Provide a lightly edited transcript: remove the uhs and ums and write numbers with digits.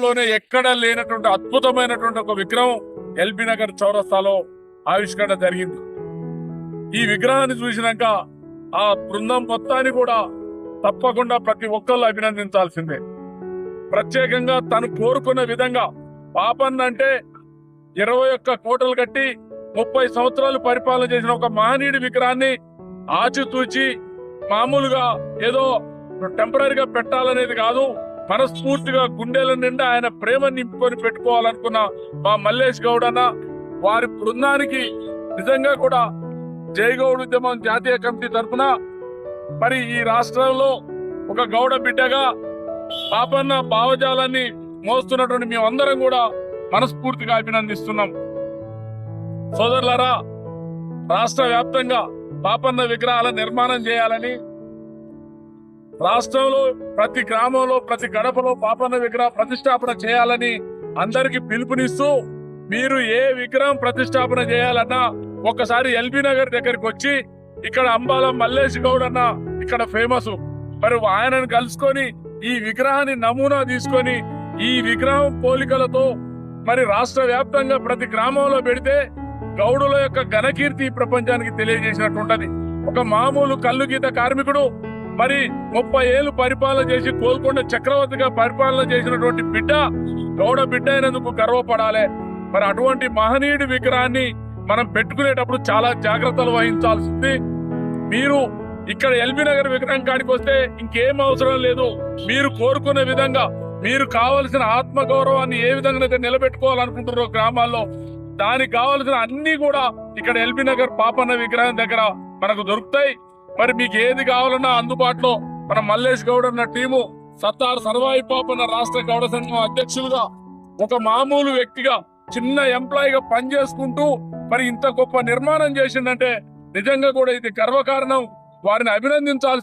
లోనే ఎక్కడ లేనటువంటి అద్భుతమైనటువంటి ఒక విగ్రహం ఎల్బీ నగర్ చౌరస్తాలో ఆవిష్కరణ జరిగింది. ఈ విగ్రహాన్ని చూసినాక ఆ బృందం మొత్తాన్ని కూడా తప్పకుండా ప్రతి ఒక్కళ్ళు అభినందించాల్సిందే. ప్రత్యేకంగా తను కోరుకున్న విధంగా పాపన్న అంటే 21 కోటలు కట్టి 30 సంవత్సరాలు పరిపాలన చేసిన ఒక మహనీయుడి విగ్రహాన్ని ఆచితూచి మామూలుగా ఏదో టెంపరీగా పెట్టాలనేది కాదు, మనస్ఫూర్తిగా గుండెల నిండా ఆయన ప్రేమ నింపుకొని పెట్టుకోవాలనుకున్న మా మల్లేష్ గౌడ్ అన్న వారి బృందానికి నిజంగా కూడా జై గౌడ్ ఉద్యమం జాతీయ కమిటీ తరఫున మరి ఈ రాష్ట్రంలో ఒక గౌడ బిడ్డగా పాపన్న భావజాలాన్ని మోస్తున్నటువంటి మేమందరం కూడా మనస్ఫూర్తిగా అభినందిస్తున్నాం. సోదరులారా, రాష్ట్ర వ్యాప్తంగా పాపన్న విగ్రహాల నిర్మాణం చేయాలని, రాష్ట్రంలో ప్రతి గ్రామంలో ప్రతి గడపలో పాపన్న విగ్రహ ప్రతిష్టాపన చేయాలని అందరికి పిలుపునిస్తూ, మీరు ఏ విగ్రహం ప్రతిష్టాపన చేయాలన్నా ఒక్కసారి ఎల్బీ నగర్ దగ్గరికి వచ్చి ఇక్కడ అంబాల మల్లేష్ గౌడ్ అన్న ఇక్కడ ఫేమస్, మరి ఆయనను కలుసుకొని ఈ విగ్రహాన్ని నమూనా తీసుకొని ఈ విగ్రహం పోలికలతో మరి రాష్ట్ర వ్యాప్తంగా ప్రతి గ్రామంలో పెడితే గౌడుల యొక్క ఘనకీర్తి ప్రపంచానికి తెలియజేసినట్టుంటది. ఒక మామూలు కల్లు గీత కార్మికుడు మరి 30 ఏళ్ళు పరిపాలన చేసి గోల్కొండ చక్రవర్తిగా పరిపాలన చేసినటువంటి బిడ్డ గౌడ బిడ్డ అయినందుకు గర్వపడాలి. మరి అటువంటి మహనీయుడి విగ్రహాన్ని మనం పెట్టుకునేటప్పుడు చాలా జాగ్రత్తలు వహించాల్సింది. మీరు ఇక్కడ ఎల్బీ నగర్ విగ్రహం కాడికి వస్తే ఇంకేం అవసరం లేదు. మీరు కోరుకునే విధంగా మీరు కావలసిన ఆత్మగౌరవాన్ని ఏ విధంగా అయితే నిలబెట్టుకోవాలనుకుంటున్నారో గ్రామాల్లో, దానికి కావలసిన అన్ని కూడా ఇక్కడ ఎల్బీ నగర్ పాపన్న విగ్రహం దగ్గర మనకు దొరుకుతాయి. మరి మీకు ఏది కావాలన్నా అందుబాటులో మన మల్లేష్ గౌడ్ అన్న టీము సత్తార్ సర్వాయి పాపన్న రాష్ట్ర గౌడ సంఘం అధ్యక్షులుగా ఒక మామూలు వ్యక్తిగా చిన్న ఎంప్లాయీగా పనిచేసుకుంటూ మరి ఇంత గొప్ప నిర్మాణం చేసిందంటే నిజంగా కూడా ఇది గర్వకారణం. వారిని అభినందించాల్సి